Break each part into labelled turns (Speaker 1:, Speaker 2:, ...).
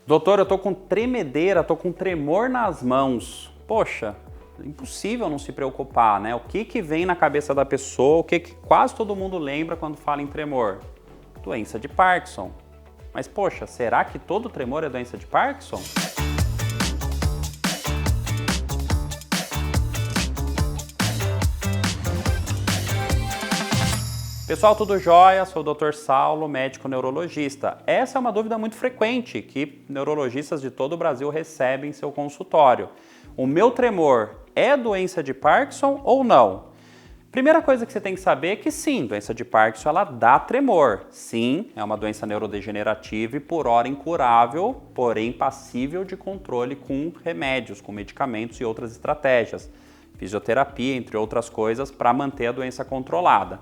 Speaker 1: Doutor, eu tô com tremedeira, tô com tremor nas mãos. Poxa, impossível não se preocupar, né? O que vem na cabeça da pessoa, o que quase todo mundo lembra quando fala em tremor? Doença de Parkinson. Mas poxa, será que todo tremor é doença de Parkinson? Pessoal, tudo jóia? Sou o Dr. Saulo, médico neurologista. Essa é uma dúvida muito frequente que neurologistas de todo o Brasil recebem em seu consultório. O meu tremor é doença de Parkinson ou não? Primeira coisa que você tem que saber é que sim, doença de Parkinson ela dá tremor. Sim, é uma doença neurodegenerativa e por hora incurável, porém passível de controle com remédios, com medicamentos e outras estratégias. Fisioterapia, entre outras coisas, para manter a doença controlada.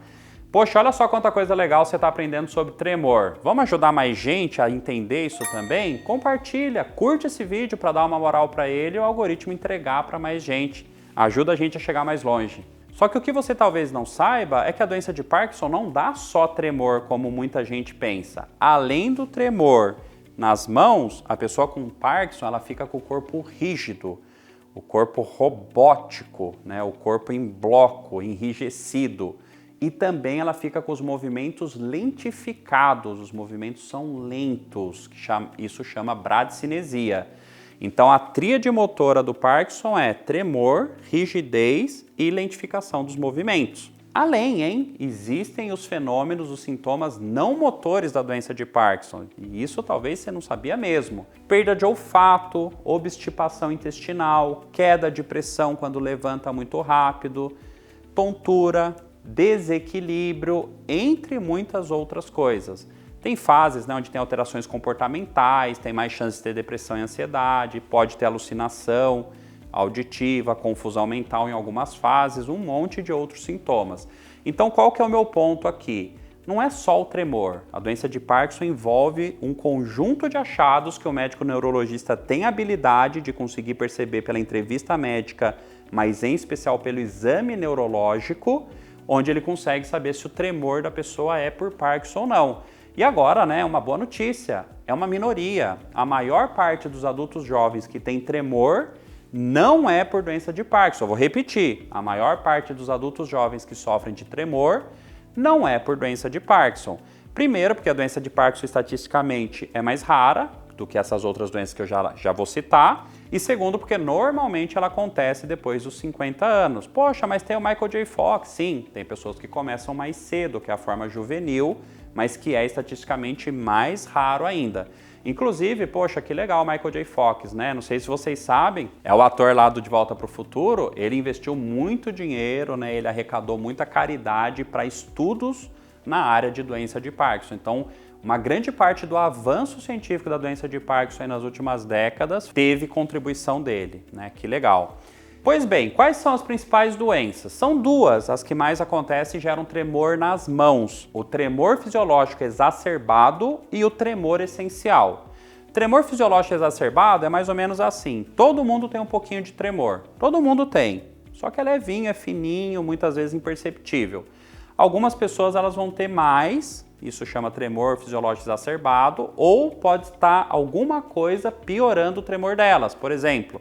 Speaker 1: Poxa, olha só quanta coisa legal você está aprendendo sobre tremor. Vamos ajudar mais gente a entender isso também? Compartilha, curte esse vídeo para dar uma moral para ele e o algoritmo entregar para mais gente. Ajuda a gente a chegar mais longe. Só que o que você talvez não saiba é que a doença de Parkinson não dá só tremor como muita gente pensa. Além do tremor nas mãos, a pessoa com Parkinson ela fica com o corpo rígido, o corpo robótico, né? O corpo em bloco, enrijecido. E também ela fica com os movimentos lentificados, os movimentos são lentos, isso chama bradicinesia. Então a tríade motora do Parkinson é tremor, rigidez e lentificação dos movimentos. Além, existem os fenômenos, os sintomas não motores da doença de Parkinson, e isso talvez você não sabia mesmo. Perda de olfato, obstipação intestinal, queda de pressão quando levanta muito rápido, tontura, desequilíbrio, entre muitas outras coisas. Tem fases, né, onde tem alterações comportamentais, tem mais chance de ter depressão e ansiedade, pode ter alucinação auditiva, confusão mental em algumas fases, um monte de outros sintomas. Então, qual que é o meu ponto aqui? Não é só o tremor. A doença de Parkinson envolve um conjunto de achados que o médico neurologista tem habilidade de conseguir perceber pela entrevista médica, mas em especial pelo exame neurológico, onde ele consegue saber se o tremor da pessoa é por Parkinson ou não. E agora, né, uma boa notícia, é uma minoria. A maior parte dos adultos jovens que tem tremor não é por doença de Parkinson. Eu vou repetir, a maior parte dos adultos jovens que sofrem de tremor não é por doença de Parkinson. Primeiro, porque a doença de Parkinson estatisticamente é mais rara do que essas outras doenças que eu já vou citar. E segundo, porque normalmente ela acontece depois dos 50 anos. Poxa, mas tem o Michael J. Fox. Sim, tem pessoas que começam mais cedo, que é a forma juvenil, mas que é estatisticamente mais raro ainda. Inclusive, poxa, que legal o Michael J. Fox, né? Não sei se vocês sabem, é o ator lá do De Volta para o Futuro, ele investiu muito dinheiro, né? Ele arrecadou muita caridade para estudos na área de doença de Parkinson. Então, uma grande parte do avanço científico da doença de Parkinson nas últimas décadas teve contribuição dele, né? Que legal. Pois bem, quais são as principais doenças? São duas as que mais acontecem e geram tremor nas mãos. O tremor fisiológico exacerbado e o tremor essencial. Tremor fisiológico exacerbado é mais ou menos assim. Todo mundo tem um pouquinho de tremor. Todo mundo tem. Só que é levinho, é fininho, muitas vezes imperceptível. Algumas pessoas elas vão ter mais, isso chama tremor fisiológico exacerbado, ou pode estar alguma coisa piorando o tremor delas. Por exemplo,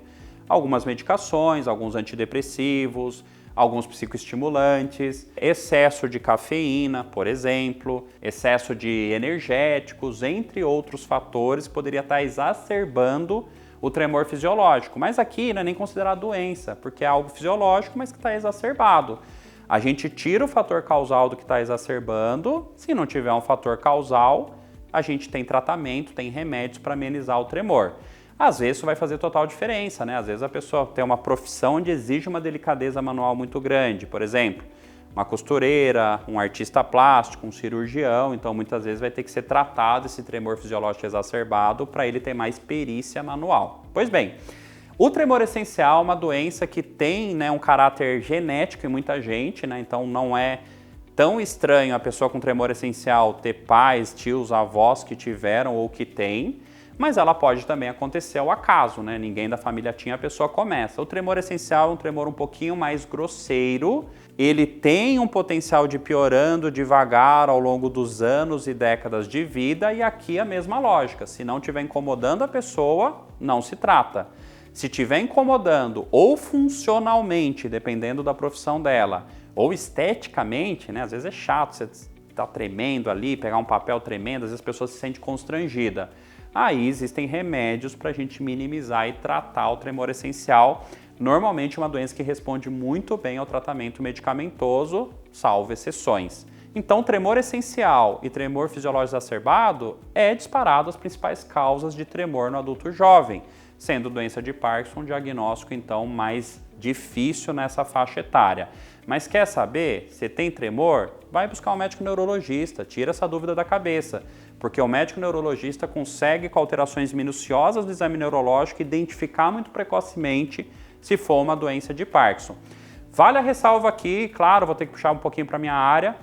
Speaker 1: algumas medicações, alguns antidepressivos, alguns psicoestimulantes, excesso de cafeína, por exemplo, excesso de energéticos, entre outros fatores, poderia estar exacerbando o tremor fisiológico. Mas aqui não é nem considerado doença, porque é algo fisiológico, mas que está exacerbado. A gente tira o fator causal do que está exacerbando, se não tiver um fator causal, a gente tem tratamento, tem remédios para amenizar o tremor. Às vezes isso vai fazer total diferença, né? Às vezes a pessoa tem uma profissão onde exige uma delicadeza manual muito grande, por exemplo, uma costureira, um artista plástico, um cirurgião, então muitas vezes vai ter que ser tratado esse tremor fisiológico exacerbado para ele ter mais perícia manual. Pois bem, o tremor essencial é uma doença que tem, né, um caráter genético em muita gente, né? Então não é tão estranho a pessoa com tremor essencial ter pais, tios, avós que tiveram ou que têm, mas ela pode também acontecer ao acaso, né? Ninguém da família tinha, a pessoa começa. O tremor essencial é um tremor um pouquinho mais grosseiro, ele tem um potencial de ir piorando devagar ao longo dos anos e décadas de vida, e aqui a mesma lógica, se não estiver incomodando a pessoa, não se trata. Se estiver incomodando ou funcionalmente, dependendo da profissão dela, ou esteticamente, né? Às vezes é chato, você tá tremendo ali, pegar um papel tremendo, às vezes a pessoa se sente constrangida. Aí existem remédios para a gente minimizar e tratar o tremor essencial. Normalmente uma doença que responde muito bem ao tratamento medicamentoso, salvo exceções. Então, tremor essencial e tremor fisiológico exacerbado é disparado as principais causas de tremor no adulto jovem, sendo doença de Parkinson um diagnóstico então mais difícil nessa faixa etária. Mas quer saber? Se tem tremor, vai buscar um médico neurologista, tira essa dúvida da cabeça, porque o médico neurologista consegue, com alterações minuciosas do exame neurológico, identificar muito precocemente se for uma doença de Parkinson. Vale a ressalva aqui, claro, vou ter que puxar um pouquinho para a minha área,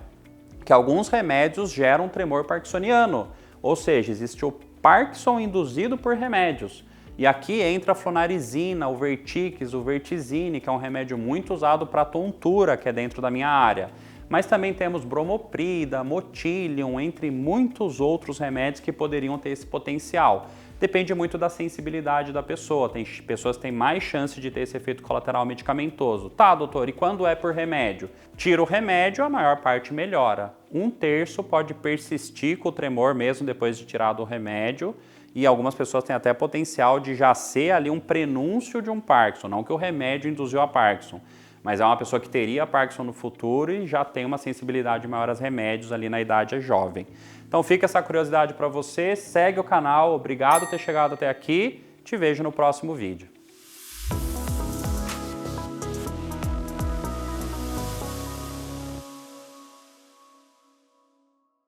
Speaker 1: que alguns remédios geram tremor parkinsoniano, ou seja, existe o Parkinson induzido por remédios. E aqui entra a flonarizina, o Vertix, o Vertizine, que é um remédio muito usado para tontura, que é dentro da minha área. Mas também temos bromoprida, motilium, entre muitos outros remédios que poderiam ter esse potencial. Depende muito da sensibilidade da pessoa. Tem pessoas que têm mais chance de ter esse efeito colateral medicamentoso. Tá, doutor, e quando é por remédio? Tira o remédio, a maior parte melhora. 1/3 pode persistir com o tremor mesmo depois de tirado o remédio. E algumas pessoas têm até potencial de já ser ali um prenúncio de um Parkinson, não que o remédio induziu a Parkinson, mas é uma pessoa que teria Parkinson no futuro e já tem uma sensibilidade maior aos remédios ali na idade jovem. Então fica essa curiosidade para você, segue o canal, obrigado por ter chegado até aqui, te vejo no próximo vídeo.